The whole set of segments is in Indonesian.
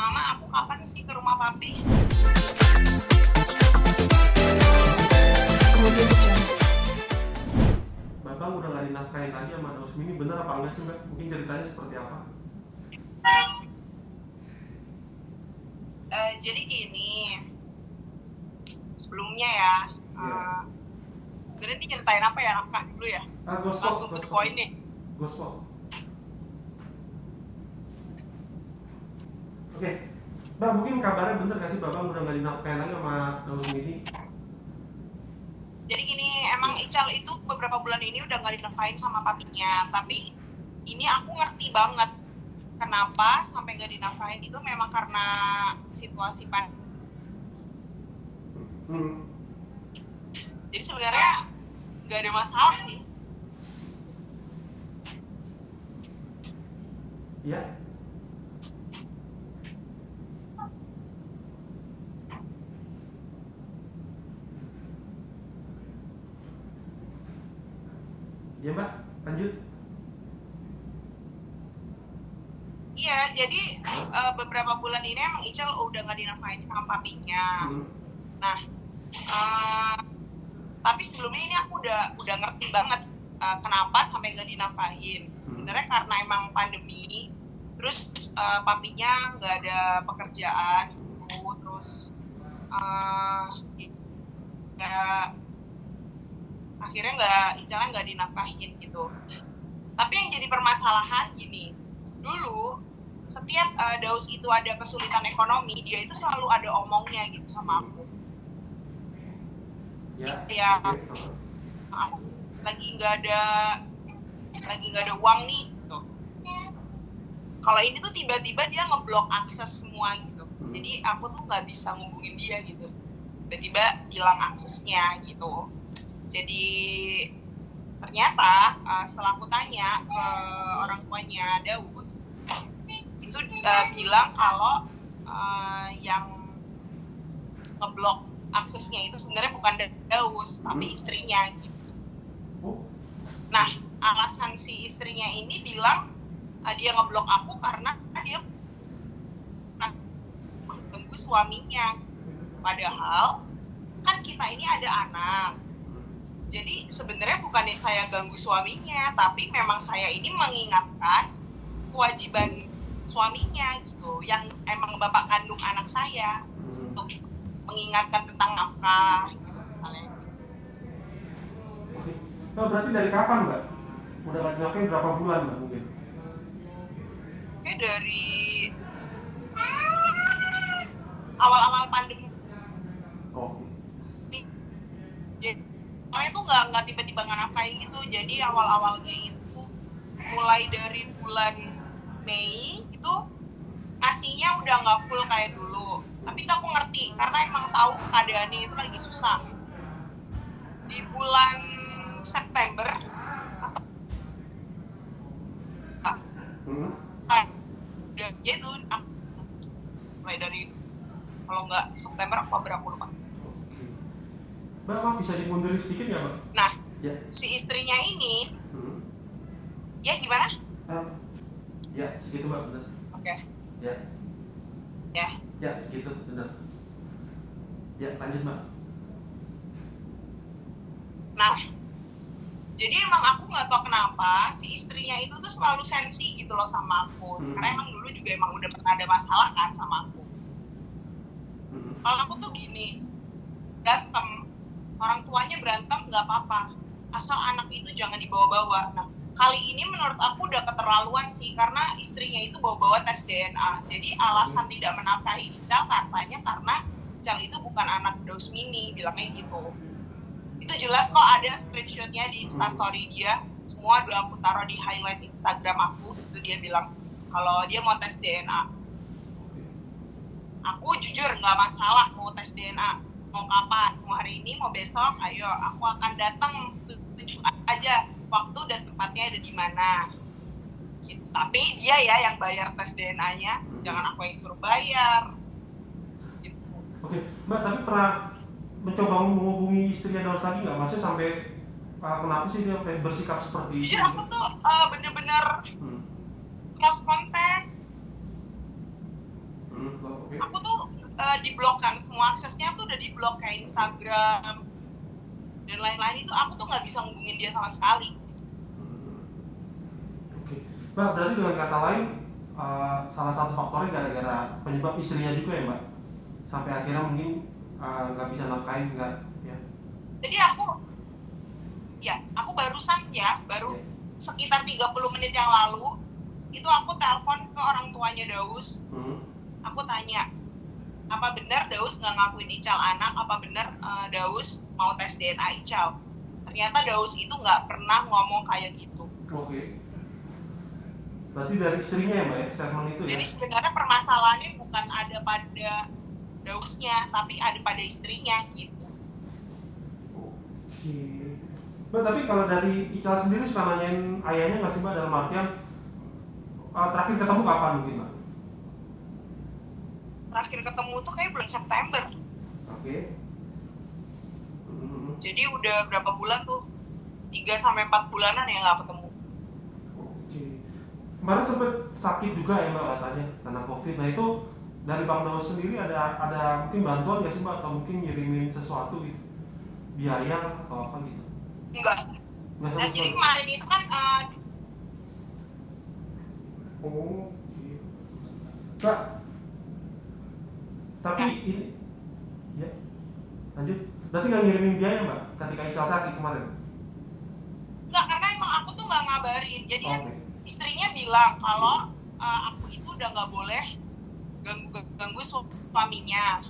Mama, aku kapan sih ke rumah papi? Bapak udah nggak dinafkahin lagi sama Daus Mini, bener apa enggak sih Mbak? Mungkin ceritanya seperti apa? Jadi gini, sebelumnya ya, Iya. sebenarnya ini ceritain apa ya, nafkah dulu ya? Langsung to the Gospel. point nih. Gospel. Oke. Mbak, mungkin kabarnya bener nggak sih Bapak udah nggak dinafkahin lagi sama Daus Mini? Jadi gini, emang Ical itu beberapa bulan ini udah nggak dinafkahin sama papinya, tapi ini aku ngerti banget kenapa sampai nggak dinafkahin itu memang karena situasi pandemi. Hmm. Jadi sebenarnya nggak ada masalah sih. Iya. Iya Mbak, lanjut. Iya, jadi beberapa bulan ini emang Ical udah nggak dinafkahin sama papinya. Hmm. Nah, tapi sebelumnya ini aku udah ngerti banget kenapa sampai nggak dinafkahin. Sebenarnya karena emang pandemi, terus papinya nggak ada pekerjaan gitu, terus ya, akhirnya Icalnya nggak dinafkahin gitu. Tapi yang jadi permasalahan gini, dulu setiap Daus itu ada kesulitan ekonomi, dia itu selalu ada omongnya gitu sama aku. Ya, aku lagi nggak ada uang nih gitu. Kalau ini tuh tiba-tiba dia ngeblok akses semua gitu, jadi aku tuh nggak bisa ngubungin dia gitu, tiba-tiba hilang aksesnya gitu. Jadi ternyata setelah aku tanya ke orang tuanya Daus, itu bilang kalau yang ngeblok aksesnya itu sebenarnya bukan Daus, tapi istrinya gitu. Nah, alasan si istrinya ini bilang dia ngeblok aku karena dia mengganggu suaminya. Padahal kan kita ini ada anak. Jadi sebenarnya bukannya saya ganggu suaminya, tapi memang saya ini mengingatkan kewajiban suaminya gitu, yang emang bapak kandung anak saya, untuk mengingatkan tentang nafkah gitu misalnya. Mbak, berarti dari kapan Mbak? Udah nggak dinafkahin berapa bulan Mbak mungkin? Kayak dari awal-awal pandemi. Oke. Soalnya tuh nggak tiba-tiba nafkahin gitu. Jadi awal-awalnya itu mulai dari bulan Mei itu ngasihnya udah nggak full kayak dulu. Tapi aku ngerti karena emang tahu keadaannya itu lagi susah. Di bulan September dia tuh mulai dari, kalau nggak September Oktober aku lupa. Mbak, maaf bisa dimundurin sedikit nggak Mbak? Nah, Ya. si istrinya ini, ya gimana? Ya, segitu Mbak, benar. Oke. Ya. Ya. Ya, segitu, benar. Ya, lanjut Mbak. Nah, jadi emang aku nggak tahu kenapa si istrinya itu tuh selalu sensi gitu loh sama aku. Karena emang dulu juga emang udah pernah ada masalah kan sama aku. Kalau aku tuh gini, berantem, orang tuanya berantem nggak apa-apa, asal anak itu jangan dibawa-bawa. Nah, kali ini menurut aku udah keterlaluan sih, karena istrinya itu bawa-bawa tes DNA. Jadi alasan tidak menafkahi Ical katanya karena Ical itu bukan anak Daus Mini, bilangnya gitu. Itu jelas kok, ada screenshotnya di Instastory dia, semua udah aku taruh di highlight Instagram aku. Itu dia bilang kalau dia mau tes DNA. Aku jujur nggak masalah mau tes DNA, mau kapan, mau hari ini, mau besok, ayo aku akan datang, tunjuk aja waktu dan tempatnya ada di mana gitu. Tapi dia ya yang bayar tes DNA-nya, jangan aku yang suruh bayar gitu. Oke, Mbak, tapi pernah mencoba menghubungi istrinya Daus lagi nggak? Maksudnya sampai kenapa sih dia bersikap seperti itu? Jujur aku tuh bener-bener close contact. Oke. Aku tuh diblok kan, semua aksesnya tuh udah diblok kayak Instagram dan lain-lain itu aku tuh nggak bisa ngubungin dia sama sekali. Oke. Mbak, berarti dengan kata lain salah satu faktornya gara-gara penyebab istrinya juga ya Mbak? Sampai akhirnya mungkin nggak bisa nafkahin, nggak ya? Jadi aku barusan baru Ya. sekitar 30 menit yang lalu itu aku telepon ke orang tuanya Daus. Aku tanya, apa benar Daus nggak ngakuin Ical anak? Apa benar Daus mau tes DNA Ical? Ternyata Daus itu nggak pernah ngomong kayak gitu. Oke. Berarti dari istrinya ya Mbak ya, statement itu ya? Jadi sebenarnya permasalahannya bukan ada pada Dausnya, tapi ada pada istrinya gitu. Oke. Mbak, tapi kalau dari Ical sendiri suka nanyain ayahnya nggak sih Mbak, dalam artian terakhir ketemu kapan mungkin Mbak? Terakhir ketemu tuh kayak bulan September. Oke. Jadi udah berapa bulan tuh? 3-4 bulanan ya nggak ketemu. Oke. Kemarin sempat sakit juga ya Mbak katanya karena COVID. Nah itu dari Bang Daus sendiri ada mungkin bantuan nggak sih Mbak, atau mungkin ngirimin sesuatu gitu, biaya atau apa gitu? Enggak. Nggak sama Nah, jadi sekali. kemarin itu kan Oke. Mbak, tapi Ya. ini ya lanjut. Berarti nggak ngirimin biaya Mbak ketika Ical sakit kemarin? enggak, karena emang aku tuh nggak ngabarin. Jadi Oke. istrinya bilang kalau aku itu udah nggak boleh ganggu suaminya,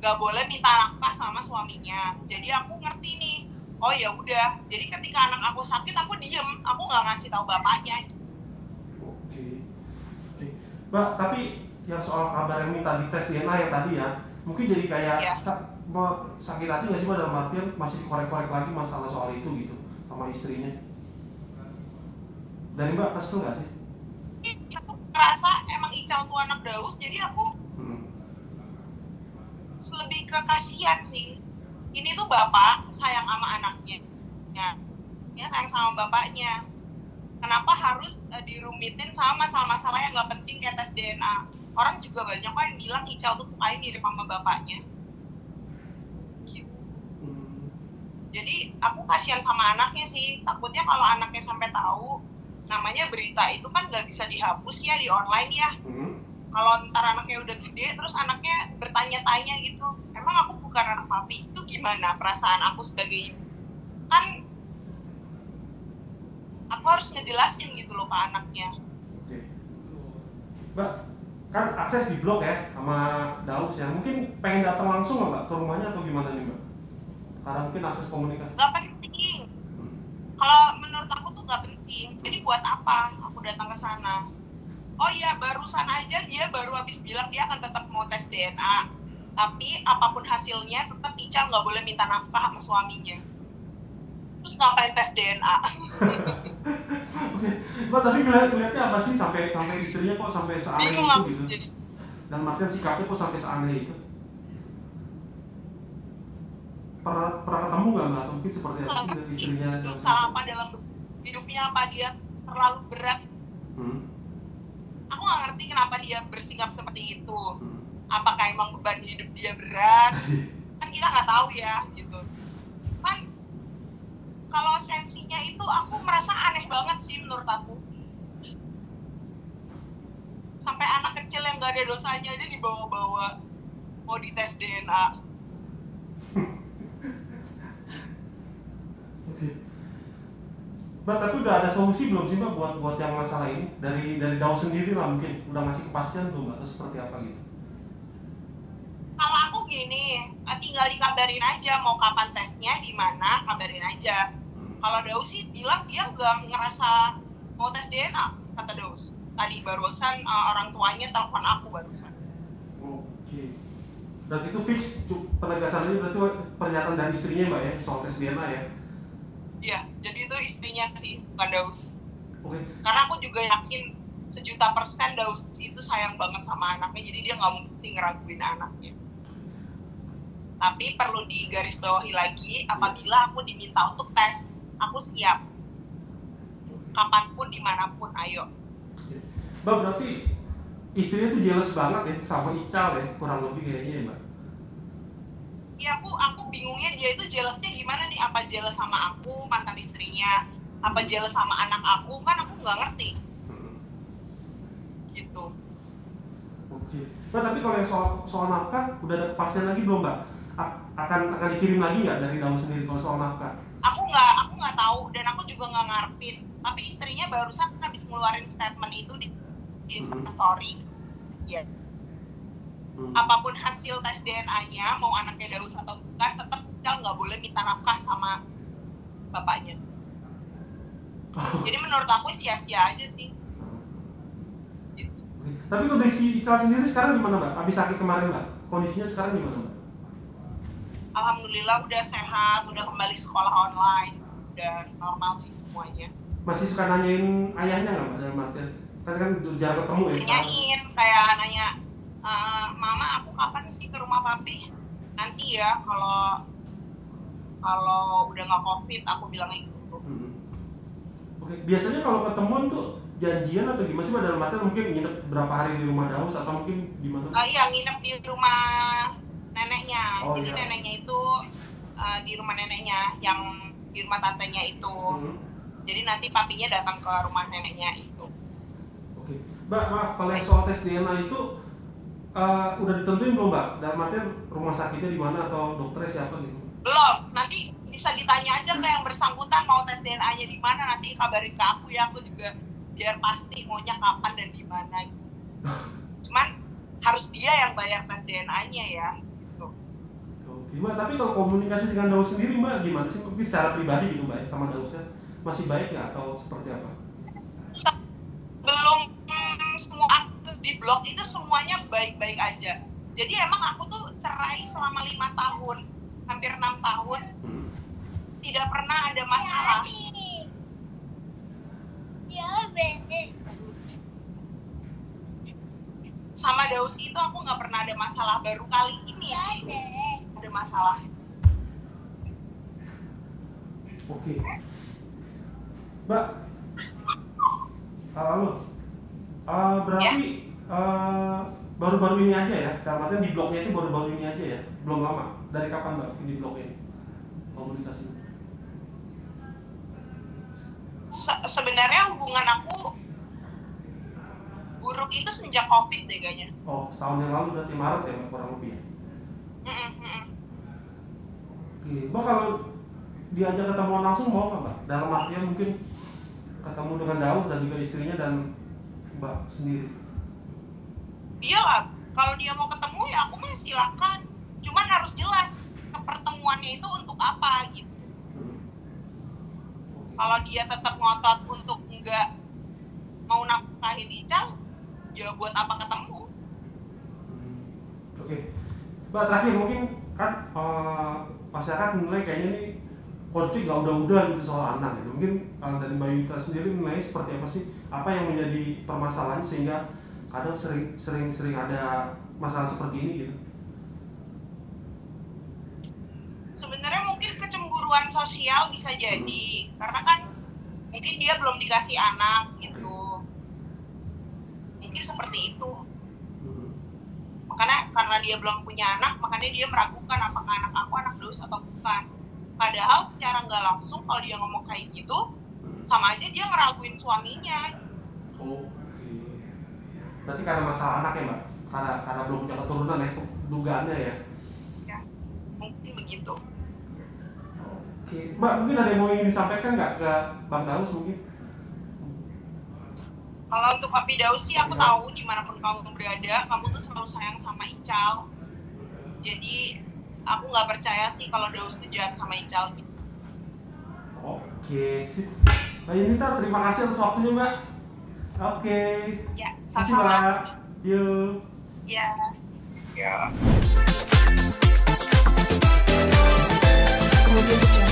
nggak boleh minta nafkah sama suaminya. Jadi aku ngerti nih, oh ya udah. Jadi ketika anak aku sakit aku diem, aku nggak ngasih tahu bapaknya. Oke. Oke. Mbak, tapi yang soal kabar yang minta dites DNA yang tadi ya, mungkin jadi kayak Ya. sakit hati nggak sih Mbak, dalam artian masih dikorek-korek lagi masalah soal itu gitu sama istrinya? Dari Mbak kesel nggak sih? Aku ngerasa emang Ical tuh anak Daus, jadi aku lebih ke kasihan sih. Ini tuh bapak sayang sama anaknya, ya sayang sama bapaknya. Kenapa harus dirumitin sama masalah-masalah yang nggak penting kayak tes DNA? Orang juga banyak kok yang bilang Ical tuh kayak mirip sama bapaknya. Gitu. Jadi aku kasihan sama anaknya sih. Takutnya kalau anaknya sampai tahu, namanya berita itu kan nggak bisa dihapus ya di online ya. Kalau ntar anaknya udah gede, terus anaknya bertanya-tanya gitu, emang aku bukan anak papi, itu gimana perasaan aku sebagai ibu? Kan aku harus ngejelasin gitu loh ke anaknya. Oke. Mbak, kan akses di blog ya sama Daus ya, mungkin pengen datang langsung nggak Mbak ke rumahnya atau gimana nih Mbak? Karena mungkin akses komunikasi. Gak penting. Kalau menurut aku tuh gak penting. Jadi buat apa aku datang ke sana? Oh iya, barusan aja dia baru habis bilang dia akan tetap mau tes DNA. Tapi apapun hasilnya tetap Ical nggak boleh minta nafkah sama suaminya. Terus ngapain tes DNA? Oke, Mbak, tapi kelihatannya apa sih sampai istrinya kok sampai seaneh Bingung itu aku gitu? jadi. Dan makin sikapnya kok sampai seaneh itu? Pernah ketemu nggak Mbak? Atau mungkin seperti apa sih dari istrinya Daus? Salah apa dalam hidupnya, apa dia terlalu berat? Aku nggak ngerti kenapa dia bersikap seperti itu. Apakah emang beban hidup dia berat? Kan kita nggak tahu ya gitu. Kan kalau sensinya itu aku merasa aneh banget sih menurut aku. Sampai anak kecil yang nggak ada dosanya aja dibawa-bawa mau dites DNA. Oke. Mbak, tapi udah ada solusi belum sih Mbak buat yang masalah ini? Dari Daus sendiri lah mungkin udah ngasih kepastian belum Mbak, atau seperti apa gitu? Kalau aku gini, tinggal dikabarin aja mau kapan tesnya, di mana, kabarin aja. Kalau Daus sih bilang dia nggak ngerasa mau tes DNA, kata Daus. Tadi barusan orang tuanya telepon aku barusan. Oke. Berarti itu fix penegasannya, berarti pernyataan dari istrinya Mbak ya soal tes DNA ya? Iya, jadi itu istrinya sih, bukan Daus. Oke. Karena aku juga yakin 1.000% Daus itu sayang banget sama anaknya, jadi dia nggak mungkin sih ngeraguin anaknya. Tapi perlu digarisbawahi lagi, apabila aku diminta untuk tes, aku siap. Kapanpun, dimanapun, ayo. Mbak, berarti istrinya tuh jealous banget ya sama Ical ya, kurang lebih kayaknya ya Mbak. Ya aku bingungnya dia itu jealousnya gimana nih, apa jealous sama aku mantan istrinya, apa jealous sama anak aku, kan aku nggak ngerti gitu. Oke. Mbak, tapi kalau yang soal nafkah udah ada kepastian lagi belum Mbak? Akan dikirim lagi nggak dari Daus sendiri kalau soal nafkah? Aku nggak tahu dan aku juga nggak ngarepin, tapi istrinya barusan habis ngeluarin statement itu di story ya. Apapun hasil tes DNA-nya, mau anaknya Daus atau bukan, tetap Ical nggak boleh minta nafkah sama bapaknya. Jadi menurut aku sia-sia aja sih. Gitu. Tapi kondisi Ical sendiri sekarang gimana Mbak? Habis sakit kemarin Mbak, kondisinya sekarang gimana Mbak? Alhamdulillah udah sehat, udah kembali sekolah online, udah normal sih semuanya. Masih suka nanyain ayahnya nggak Mbak dalam artian? Kan jarang ketemu ya sekarang. Nanyain, kayak nanya, Mama aku kapan sih ke rumah papi? Nanti ya kalau udah nggak COVID, aku bilangnya gitu. Oke, biasanya kalau ketemuan tuh janjian atau gimana sih Mbak, dalam artian mungkin nginep berapa hari di rumah Daus atau mungkin gimana? Iya, nginep di rumah neneknya. Jadi iya. neneknya itu di rumah neneknya, yang di rumah tantenya itu. Jadi nanti papinya datang ke rumah neneknya itu. Oke, Mbak, maaf, kalau yang soal tes DNA itu udah ditentuin belum Mbak? Dalam artian rumah sakitnya di mana atau dokternya siapa gitu? Belum, nanti bisa ditanya aja ke yang bersangkutan mau tes DNA-nya di mana, nanti kabarin ke aku ya, aku juga biar pasti maunya kapan dan di mana gitu. Cuman harus dia yang bayar tes DNA-nya ya. Gitu. Oke, Mbak, tapi kalau komunikasi dengan Daus sendiri Mbak gimana sih? Mungkin secara pribadi gitu Mbak, sama Dausnya masih baik nggak atau seperti apa? Belum semua akses di blog itu semuanya baik-baik aja. Jadi emang aku tuh cerai selama 5 tahun, hampir 6 tahun, tidak pernah ada masalah. Sama Daus itu aku nggak pernah ada masalah, baru kali ini sih ada masalah. Oke, Mbak, halo, berarti baru-baru ini aja ya, dalam artian di blognya itu baru-baru ini aja ya, belum lama. Dari kapan Mbak di blognya ini komunikasi? Sebenarnya hubungan aku buruk itu sejak COVID deh kayaknya. Oh, setahun yang lalu berarti Maret ya Mbak, kurang lebih ya? Oke, Mbak, kalau diajak ketemuan langsung mau nggak Mbak? Dalam artian mungkin ketemu dengan Daus dan juga istrinya dan Mbak sendiri. Iya lah, kalau dia mau ketemu ya aku mah silakan. Cuman harus jelas pertemuannya itu untuk apa gitu. Kalau dia tetap ngotot untuk nggak mau nafkahin Ical, ya buat apa ketemu? Oke, Mbak, terakhir mungkin kan masyarakat menilai kayaknya nih konflik gak udah-udah gitu soal anak gitu. Mungkin dari Mbak Yunita sendiri menilai seperti apa sih? Apa yang menjadi permasalahan sehingga kadang sering ada masalah seperti ini gitu? Sebenarnya mungkin kecemburuan sosial bisa jadi, karena kan mungkin dia belum dikasih anak gitu. Mungkin seperti itu. Makanya karena dia belum punya anak, makanya dia meragukan apakah anak aku anak Daus atau bukan. Padahal secara nggak langsung kalau dia ngomong kayak gitu, sama aja dia ngeraguin suaminya. Oke. Berarti karena masalah anak ya Mbak? Karena belum punya keturunan ya, dugaannya ya? Ya, mungkin begitu. Oke, Mbak, mungkin ada yang mau ingin disampaikan nggak ke Bang Daus mungkin? Kalau untuk Papi Daus sih aku tahu dimanapun kamu berada, kamu tuh selalu sayang sama Ical. Jadi aku nggak percaya sih kalau Daus tuh jahat sama Ical gitu. Oke, sip. Mbak Yunita, terima kasih atas waktunya Mbak. Oke. Ya, Terima kasih Mbak. Yuk. Ya. Ya. Kemudian